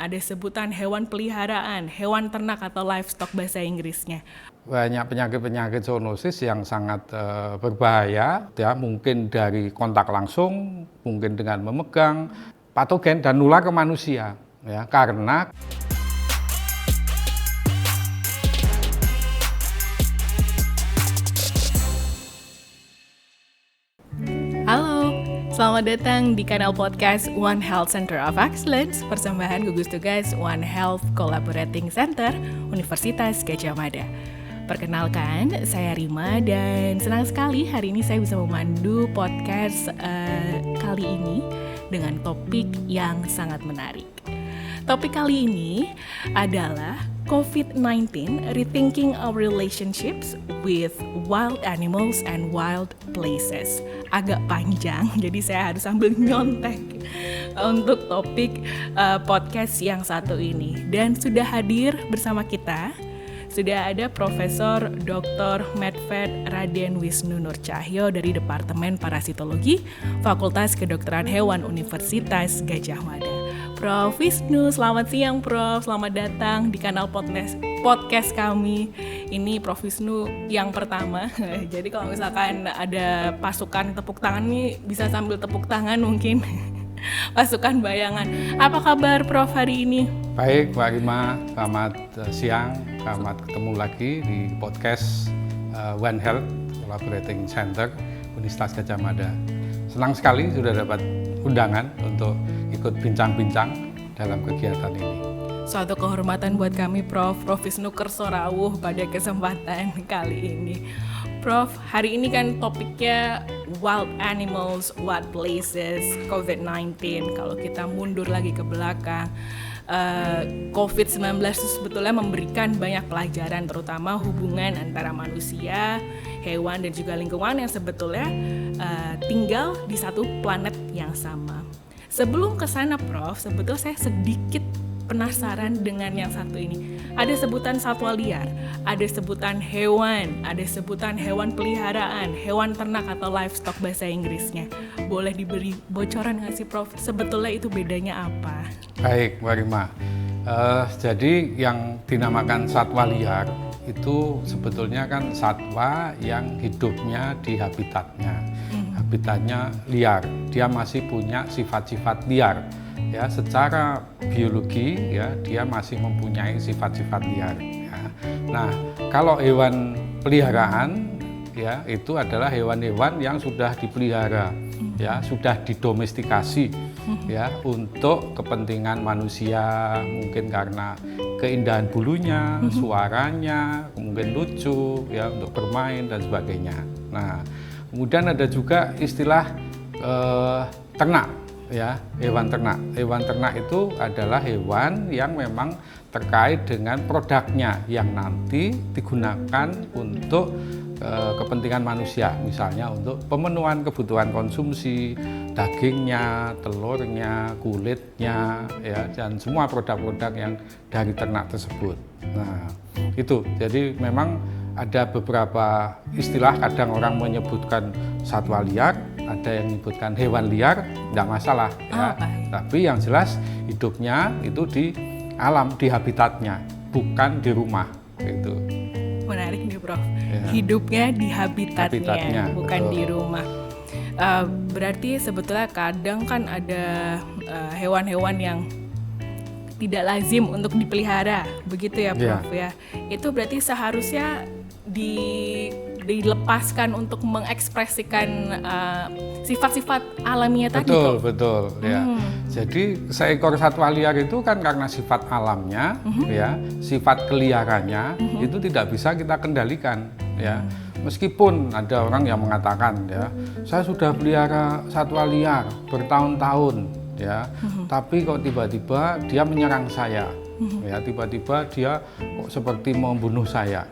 ada sebutan hewan peliharaan, hewan ternak atau livestock bahasa Inggrisnya. Banyak penyakit-penyakit zoonosis yang sangat berbahaya, ya, mungkin dari kontak langsung, mungkin dengan memegang, patogen dan nular ke manusia, ya, karena Halo, selamat datang di kanal podcast One Health Center of Excellence, persembahan gugus tugas One Health Collaborating Center Universitas Gadjah Mada. Perkenalkan, saya Rima dan senang sekali hari ini saya bisa memandu podcast kali ini dengan topik yang sangat menarik. Topik kali ini adalah COVID-19 Rethinking Our Relationships with Wild Animals and Wild Places. Agak panjang, jadi saya harus sambil nyontek untuk topik podcast yang satu ini. Dan sudah hadir bersama kita, sudah ada Profesor Dr. Medved Raden Wisnu Nur Cahyo dari Departemen Parasitologi Fakultas Kedokteran Hewan Universitas Gadjah Mada. Prof. Wisnu, selamat siang Prof. Selamat datang di kanal podcast kami. Ini Prof. Wisnu yang pertama. Jadi kalau misalkan ada pasukan tepuk tangan nih, bisa sambil tepuk tangan mungkin. Pasukan bayangan. Apa kabar Prof hari ini? baik Mbak Rima, selamat siang, selamat ketemu lagi di podcast One Health Collaborating Center Universitas Gadjah Mada. Senang sekali sudah dapat undangan untuk ikut bincang-bincang dalam kegiatan ini. Suatu kehormatan buat kami Prof. Wisnu Kersorawuh pada kesempatan kali ini. Prof, hari ini kan topiknya wild animals, wild places, COVID-19. Kalau kita mundur lagi ke belakang, COVID-19 itu sebetulnya memberikan banyak pelajaran, terutama hubungan antara manusia, hewan, dan juga lingkungan yang sebetulnya tinggal di satu planet yang sama. Sebelum ke sana Prof, sebetulnya saya sedikit penasaran dengan yang satu ini. Ada sebutan satwa liar, ada sebutan hewan, ada sebutan hewan peliharaan, hewan ternak atau livestock bahasa Inggrisnya. Boleh diberi bocoran nggak sih Prof? Sebetulnya itu bedanya apa? Baik Mbak Rima, jadi yang dinamakan satwa liar itu sebetulnya kan satwa yang hidupnya di habitatnya. Habitatnya liar, dia masih punya sifat-sifat liar. Ya, secara biologi ya dia masih mempunyai sifat-sifat liar. Ya. Nah, kalau hewan peliharaan ya itu adalah hewan-hewan yang sudah dipelihara, ya sudah didomestikasi, ya untuk kepentingan manusia, mungkin karena keindahan bulunya, suaranya, mungkin lucu, ya untuk bermain dan sebagainya. Nah, kemudian ada juga istilah ternak. Ya, hewan ternak. Hewan ternak itu adalah hewan yang memang terkait dengan produknya yang nanti digunakan untuk kepentingan manusia, misalnya untuk pemenuhan kebutuhan konsumsi, dagingnya, telurnya, kulitnya, ya, dan semua produk-produk yang dari ternak tersebut. Nah, itu. Jadi memang ada beberapa istilah, kadang orang menyebutkan satwa liar, ada yang menyebutkan hewan liar, tidak masalah ya. Tapi yang jelas hidupnya itu di alam, di habitatnya, bukan di rumah gitu. Menarik nih Prof. Ya. Hidupnya di habitatnya bukan betul. Di rumah. Berarti sebetulnya kadang kan ada hewan-hewan yang tidak lazim untuk dipelihara, begitu ya Prof ya. Itu berarti seharusnya dilepaskan untuk mengekspresikan sifat-sifat alamiah tadi. Betul ya. Jadi seekor satwa liar itu kan karena sifat alamnya, ya, sifat keliarannya itu tidak bisa kita kendalikan, ya. Meskipun ada orang yang mengatakan, ya, saya sudah pelihara satwa liar bertahun-tahun, ya, tapi kok tiba-tiba dia menyerang saya. Ya, tiba-tiba dia kok seperti mau membunuh saya,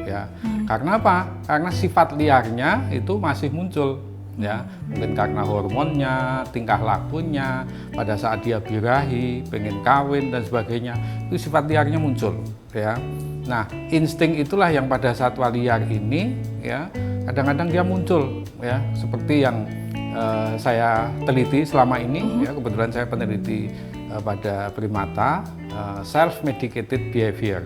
ya. Karena apa? Karena sifat liarnya itu masih muncul, ya. Mungkin karena hormonnya, tingkah lakunya, pada saat dia birahi, pengen kawin dan sebagainya, itu sifat liarnya muncul, ya. Nah, insting itulah yang pada satwa liar ini, ya, kadang-kadang dia muncul, ya, seperti yang saya teliti selama ini, ya, kebetulan saya peneliti pada primata self-medicated behavior,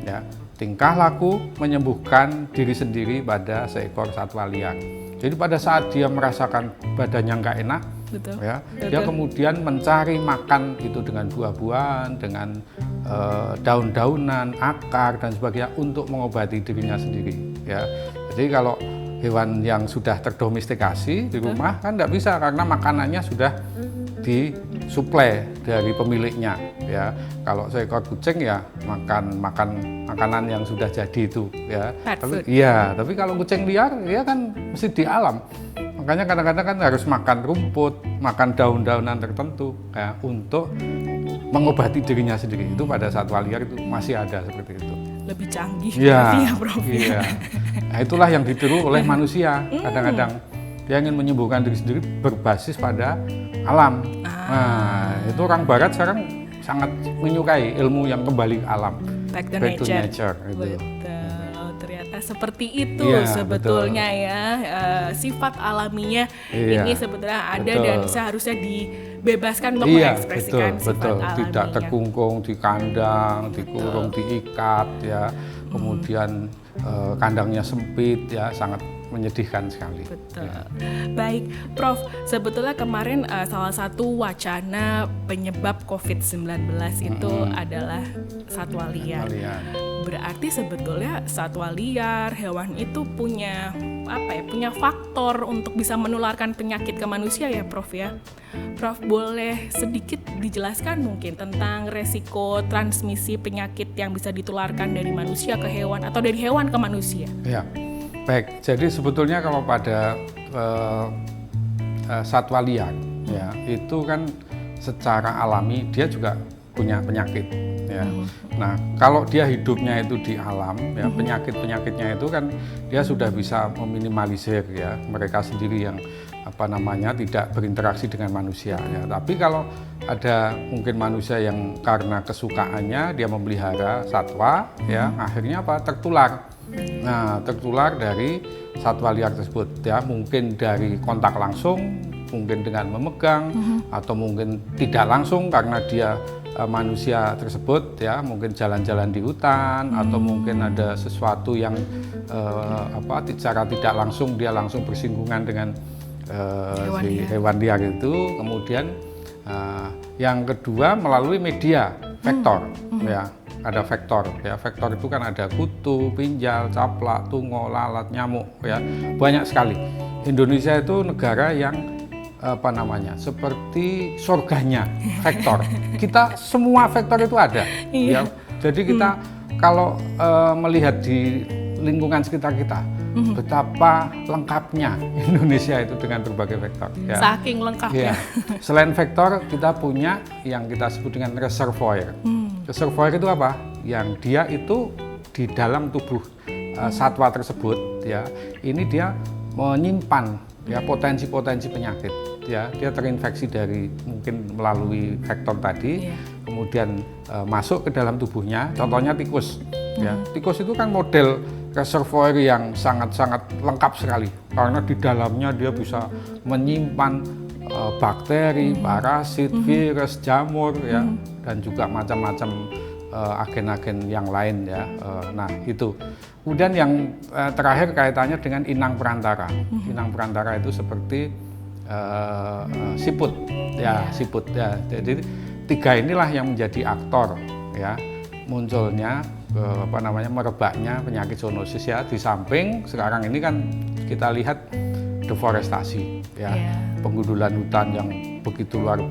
ya, tingkah laku menyembuhkan diri sendiri pada seekor satwa liar. Jadi pada saat dia merasakan badannya nggak enak, Betul. ya, Betul. dia kemudian mencari makan itu dengan buah-buahan, dengan daun-daunan, akar dan sebagainya untuk mengobati dirinya sendiri. Ya, jadi kalau hewan yang sudah terdomestikasi di rumah kan nggak bisa karena makanannya sudah disuplai dari pemiliknya. Ya, kalau seekor kucing ya makan makanan yang sudah jadi itu. Ya, tapi kalau kucing liar ya kan mesti di alam. Makanya kadang-kadang kan harus makan rumput, makan daun-daunan tertentu ya, untuk mengobati dirinya sendiri. Itu pada satwa liar itu masih ada seperti itu. Lebih canggih ya, Prof. Iya. Nah, itulah yang ditiru oleh manusia. Kadang-kadang dia ingin menyembuhkan diri sendiri berbasis pada alam. Nah, itu orang barat sekarang sangat menyukai ilmu yang kembali ke alam. Back to nature. Betul. Ternyata seperti itu sebetulnya betul. Ya sifat alaminya ini sebetulnya ada dan seharusnya dibebaskan untuk mengekspresikan sifat alaminya. Tidak terkungkung di kandang, dikurung, diikat ya. Kemudian kandangnya sempit ya, sangat menyedihkan sekali. Betul. Ya. Baik, Prof. Sebetulnya kemarin salah satu wacana penyebab COVID-19 itu adalah satwa liar. Berarti sebetulnya satwa liar, hewan itu punya punya faktor untuk bisa menularkan penyakit ke manusia ya, Prof ya. Prof, boleh sedikit dijelaskan mungkin tentang resiko transmisi penyakit yang bisa ditularkan dari manusia ke hewan atau dari hewan ke manusia? Ya. Baik, jadi sebetulnya kalau pada satwa liar, ya itu kan secara alami dia juga punya penyakit. Ya. Nah, kalau dia hidupnya itu di alam, ya penyakit-penyakitnya itu kan dia sudah bisa meminimalisir ya mereka sendiri yang tidak berinteraksi dengan manusia. Ya. Tapi kalau ada mungkin manusia yang karena kesukaannya dia memelihara satwa, ya akhirnya tertular. Nah, tertular dari satwa liar tersebut ya, mungkin dari kontak langsung, mungkin dengan memegang atau mungkin tidak langsung karena dia manusia tersebut ya, mungkin jalan-jalan di hutan atau mungkin ada sesuatu yang secara tidak langsung dia langsung bersinggungan dengan hewan liar itu. Kemudian yang kedua melalui media vektor ya. Ada vektor ya, vektor itu kan ada kutu, pinjal, caplak, tungau, lalat, nyamuk ya, banyak sekali. Indonesia itu negara yang seperti surganya vektor. Kita semua vektor itu ada ya. Jadi kita kalau melihat di lingkungan sekitar kita betapa lengkapnya Indonesia itu dengan berbagai vektor ya. Saking lengkapnya. Ya. Selain vektor kita punya yang kita sebut dengan reservoir. Reservoir itu apa? Yang dia itu di dalam tubuh satwa tersebut ya, ini dia menyimpan ya potensi-potensi penyakit ya. Dia terinfeksi dari mungkin melalui vektor tadi, kemudian masuk ke dalam tubuhnya. Contohnya tikus ya. Tikus itu kan model reservoir yang sangat-sangat lengkap sekali karena di dalamnya dia bisa menyimpan bakteri, parasit, virus, jamur ya, dan juga macam-macam agen-agen yang lain ya. Nah itu. Kemudian yang terakhir kaitannya dengan inang perantara. Inang perantara itu seperti siput ya, siput ya. Jadi tiga inilah yang menjadi aktor ya munculnya merebaknya penyakit zoonosis ya. Di samping sekarang ini kan kita lihat deforestasi ya, penggundulan hutan yang begitu luar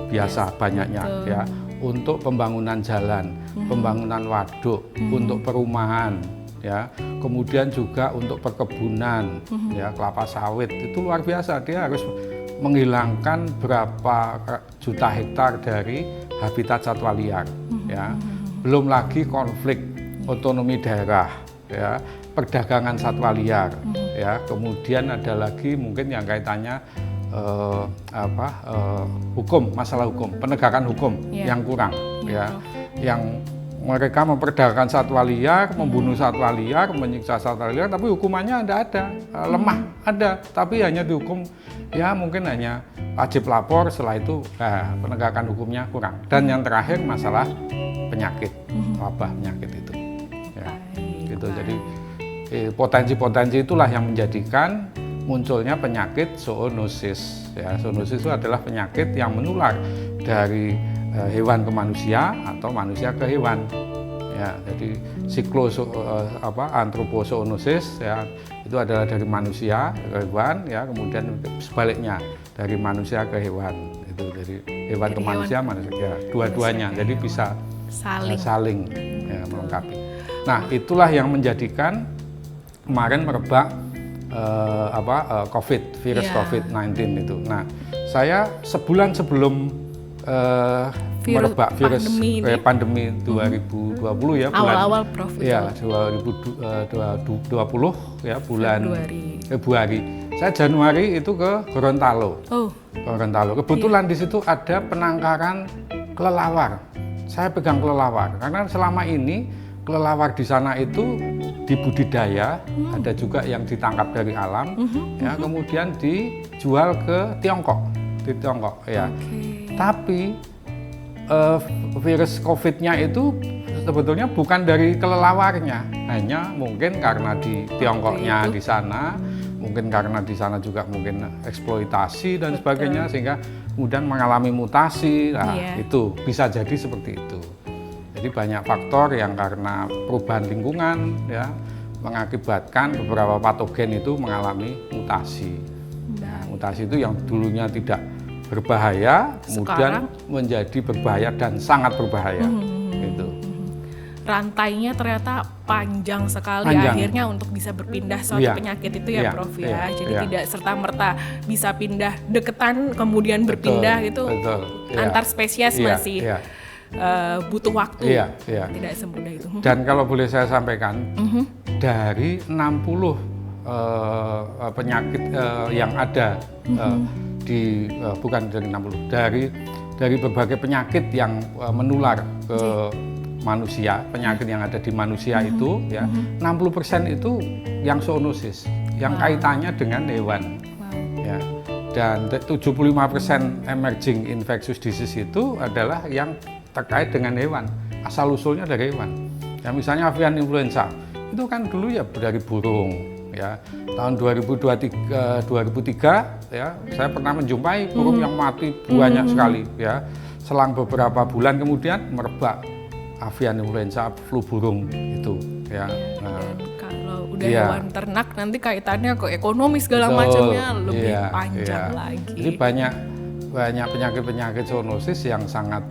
biasa banyaknya ya, untuk pembangunan jalan, pembangunan waduk, untuk perumahan ya, kemudian juga untuk perkebunan ya, kelapa sawit itu luar biasa. Dia harus menghilangkan berapa juta hektar dari habitat satwa liar ya. Belum lagi konflik otonomi daerah ya, perdagangan satwa liar ya, kemudian ada lagi mungkin yang kaitannya hukum, masalah hukum, penegakan hukum yang kurang ya, yang mereka memperdagangkan satwa liar, membunuh satwa liar, menyiksa satwa liar, tapi hukumannya ada, lemah ada, tapi hanya dihukum ya mungkin hanya wajib lapor, setelah itu penegakan hukumnya kurang. Dan yang terakhir masalah penyakit, wabah penyakit itu. Ya, gitu. Jadi potensi-potensi itulah yang menjadikan munculnya penyakit zoonosis. Ya, zoonosis itu adalah penyakit yang menular dari hewan ke manusia atau manusia ke hewan. Ya, jadi antroposoonosis ya itu adalah dari manusia ke hewan ya, kemudian sebaliknya dari manusia ke hewan. Itu dari hewan ke manusia, manusia ya, dua-duanya. Jadi bisa saling ya, melengkapi. Nah, itulah yang menjadikan kemarin merebak virus COVID-19 itu. Nah, saya sebulan sebelum merebak virus pandemi 2020 ya, awal-awal Prof. Ya, 2020 ya, bulan Februari. Saya Januari itu ke Gorontalo. Gorontalo. Kebetulan di situ ada penangkaran kelelawar. Saya pegang kelelawar karena selama ini kelelawar di sana itu dibudidaya, ada juga yang ditangkap dari alam, ya, kemudian dijual ke Tiongkok, di Tiongkok, ya. Tapi virus COVID-nya itu sebetulnya bukan dari kelelawarnya, hanya mungkin karena di Tiongkoknya di sana, mungkin karena di sana juga mungkin eksploitasi dan sebagainya, sehingga kemudian mengalami mutasi. Nah, itu bisa jadi seperti itu. Jadi banyak faktor yang karena perubahan lingkungan ya mengakibatkan beberapa patogen itu mengalami mutasi. Nah, mutasi itu yang dulunya tidak berbahaya, kemudian menjadi berbahaya dan sangat berbahaya. Gitu. Rantainya ternyata panjang sekali akhirnya untuk bisa berpindah suatu penyakit itu ya Prof ya. Jadi tidak serta-merta bisa pindah deketan kemudian berpindah gitu. Antar spesies masih butuh waktu, tidak semudah itu. Dan kalau boleh saya sampaikan, dari 60 penyakit yang ada bukan dari 60, dari berbagai penyakit yang menular ke manusia, penyakit yang ada di manusia itu ya, 60% itu yang zoonosis, yang kaitannya dengan hewan. Ya. Dan 75% emerging infectious disease itu adalah yang terkait dengan hewan, asal usulnya dari hewan. Ya, misalnya avian influenza itu kan dulu ya dari burung. Ya, tahun 2003 ya, saya pernah menjumpai burung yang mati banyak sekali. Ya, selang beberapa bulan kemudian merebak avian influenza, flu burung itu. Ya, kalau udah hewan ternak nanti kaitannya ke ekonomi segala macamnya lebih panjang lagi. Jadi banyak penyakit-penyakit zoonosis yang sangat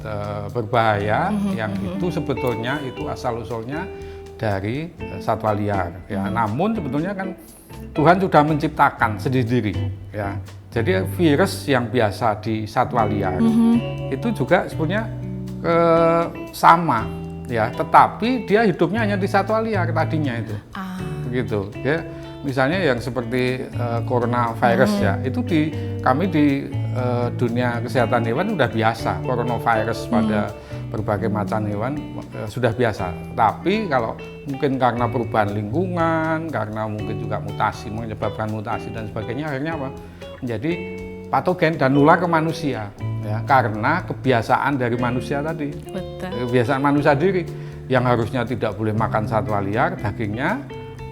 berbahaya, yang itu sebetulnya itu asal-usulnya dari satwa liar. Ya, namun sebetulnya kan Tuhan sudah menciptakan sendiri. Ya, jadi virus yang biasa di satwa liar itu juga sebetulnya sama, ya, tetapi dia hidupnya hanya di satwa liar tadinya itu, begitu. Ya, misalnya yang seperti coronavirus ya, itu kami di dunia kesehatan hewan sudah biasa coronavirus pada berbagai macam hewan sudah biasa. Tapi kalau mungkin karena perubahan lingkungan, karena mungkin juga mutasi menyebabkan mutasi dan sebagainya, akhirnya apa? Menjadi patogen dan nular ke manusia. Ya, karena kebiasaan dari manusia tadi. Betul. Kebiasaan manusia diri yang harusnya tidak boleh makan satwa liar, dagingnya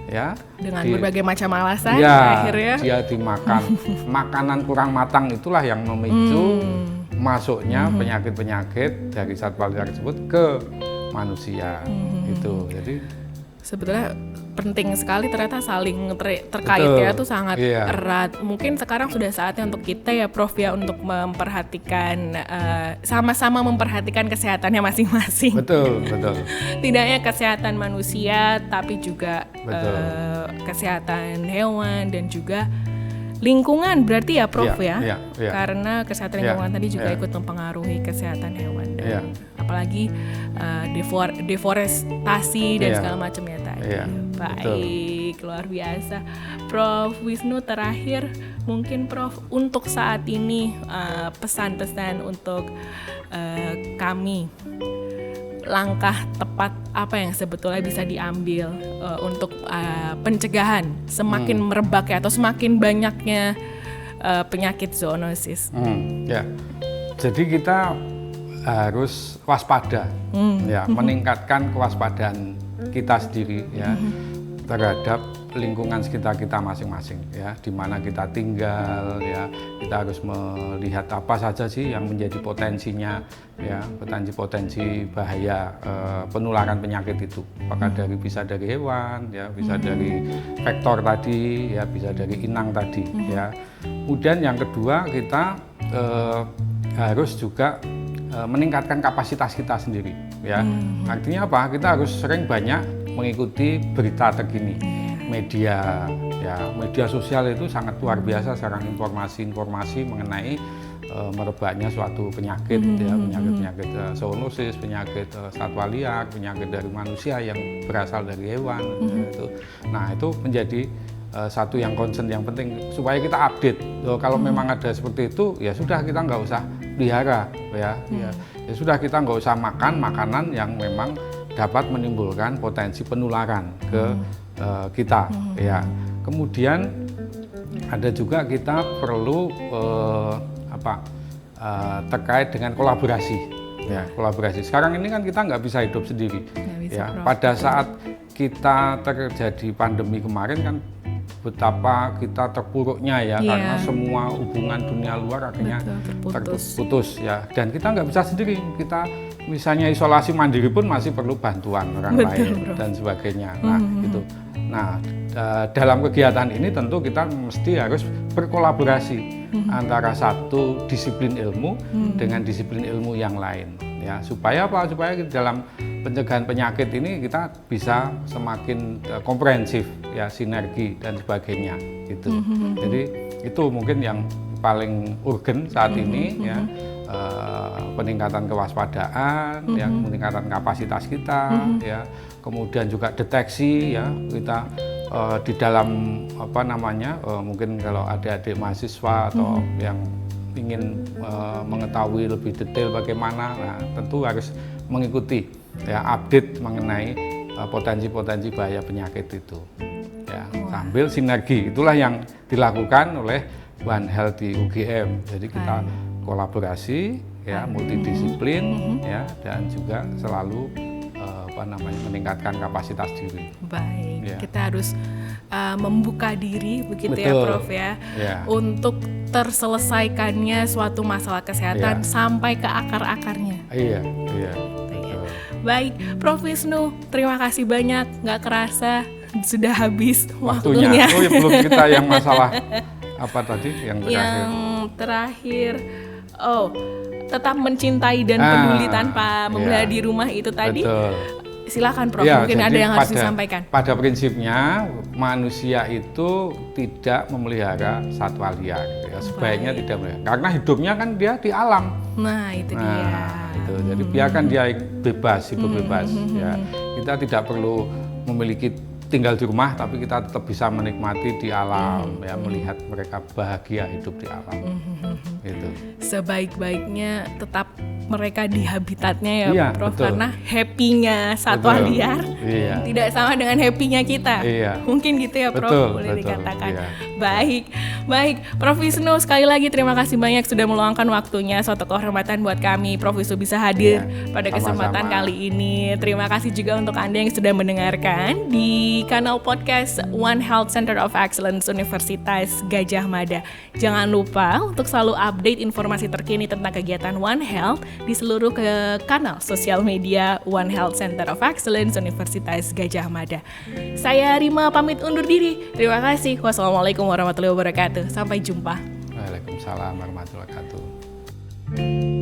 ya dengan berbagai macam alasan akhirnya dia dimakan makanan kurang matang, itulah yang memicu masuknya penyakit-penyakit dari satwa liar tersebut ke manusia. Itu jadi sebetulnya penting sekali, ternyata saling terkait ya, itu sangat erat. Mungkin sekarang sudah saatnya untuk kita ya Prof ya untuk memperhatikan sama-sama memperhatikan kesehatannya masing-masing. Betul. Tidak hanya kesehatan manusia tapi juga kesehatan hewan dan juga lingkungan berarti ya Prof ya. Karena kesehatan lingkungan tadi juga ikut mempengaruhi kesehatan hewan dan apalagi deforestasi dan segala macamnya tadi. Baik, luar biasa. Prof Wisnu, terakhir mungkin Prof untuk saat ini pesan-pesan untuk kami langkah tepat apa yang sebetulnya bisa diambil untuk pencegahan semakin merebaknya atau semakin banyaknya penyakit zoonosis? Ya, jadi kita harus waspada, meningkatkan kewaspadaan kita sendiri ya terhadap lingkungan sekitar kita masing-masing ya, di mana kita tinggal ya. Kita harus melihat apa saja sih yang menjadi potensinya ya, potensi bahaya penularan penyakit itu. Apakah bisa dari hewan ya, bisa dari vektor tadi ya, bisa dari inang tadi ya. Kemudian yang kedua, kita harus juga meningkatkan kapasitas kita sendiri ya. Artinya apa? Kita harus sering banyak mengikuti berita terkini. Media sosial itu sangat luar biasa sekarang, informasi mengenai merebaknya suatu penyakit ya, penyakit zoonosis, penyakit satwa liar, penyakit dari manusia yang berasal dari hewan itu. Nah, itu menjadi satu yang concern yang penting supaya kita update. Kalau memang ada seperti itu, ya sudah, kita nggak usah pelihara ya sudah, kita nggak usah makan makanan yang memang dapat menimbulkan potensi penularan ke kita ya. Kemudian ada juga kita perlu terkait dengan kolaborasi ya, kolaborasi. Sekarang ini kan kita nggak bisa hidup sendiri ya. Pada saat kita terjadi pandemi kemarin kan betapa kita terpuruknya ya, karena semua hubungan dunia luar akhirnya terputus ya, dan kita nggak bisa sendiri. Kita misalnya isolasi mandiri pun masih perlu bantuan orang lain dan sebagainya. Nah itu. Nah, dalam kegiatan ini tentu kita mesti harus berkolaborasi antara satu disiplin ilmu dengan disiplin ilmu yang lain ya. Supaya apa? Supaya dalam pencegahan penyakit ini kita bisa semakin komprehensif ya, sinergi dan sebagainya gitu. Jadi itu mungkin yang paling urgen saat ini ya. Peningkatan kewaspadaan, ya, peningkatan kapasitas kita, ya, kemudian juga deteksi, ya, kita di dalam mungkin kalau adik-adik mahasiswa atau yang ingin mengetahui lebih detail bagaimana, nah, tentu harus mengikuti ya update mengenai potensi-potensi bahaya penyakit itu, ya, sambil sinergi. Itulah yang dilakukan oleh One Health di UGM. Jadi kita kolaborasi ya, multidisiplin ya, dan juga selalu meningkatkan kapasitas diri. Baik, ya. Kita harus membuka diri begitu. Betul. Ya Prof ya, untuk terselesaikannya suatu masalah kesehatan sampai ke akar-akarnya. Iya. Baik, Prof Wisnu, terima kasih banyak. Nggak kerasa sudah habis waktunya. Oh ya, belum kita yang masalah apa tadi yang terakhir? Yang terakhir, tetap mencintai dan peduli tanpa memelihara di rumah itu tadi. Betul. Silakan Prof, mungkin ada yang harus disampaikan. Pada prinsipnya manusia itu tidak memelihara satwa liar, ya, sebaiknya tidak memelihara, karena hidupnya kan dia di alam. Nah itu dia. Itu. Jadi biarkan dia bebas, hidup bebas. Ya. Kita tidak perlu memiliki tinggal di rumah, tapi kita tetap bisa menikmati di alam, ya, melihat mereka bahagia hidup di alam. Gitu. Sebaik-baiknya tetap mereka di habitatnya ya, Prof, betul. Karena happy-nya satwa liar tidak sama dengan happy-nya kita. Mungkin gitu ya, Prof, boleh dikatakan. Baik, Prof Wisnu, sekali lagi terima kasih banyak sudah meluangkan waktunya. Suatu kehormatan buat kami Prof Wisnu bisa hadir pada kesempatan kali ini. Terima kasih juga untuk Anda yang sudah mendengarkan di kanal podcast One Health Center of Excellence Universitas Gadjah Mada. Jangan lupa untuk selalu update informasi terkini tentang kegiatan One Health di seluruh kanal sosial media One Health Center of Excellence Universitas Gadjah Mada. Saya Rima pamit undur diri. Terima kasih. Wassalamualaikum warahmatullahi wabarakatuh. Sampai jumpa. Waalaikumsalam warahmatullahi wabarakatuh.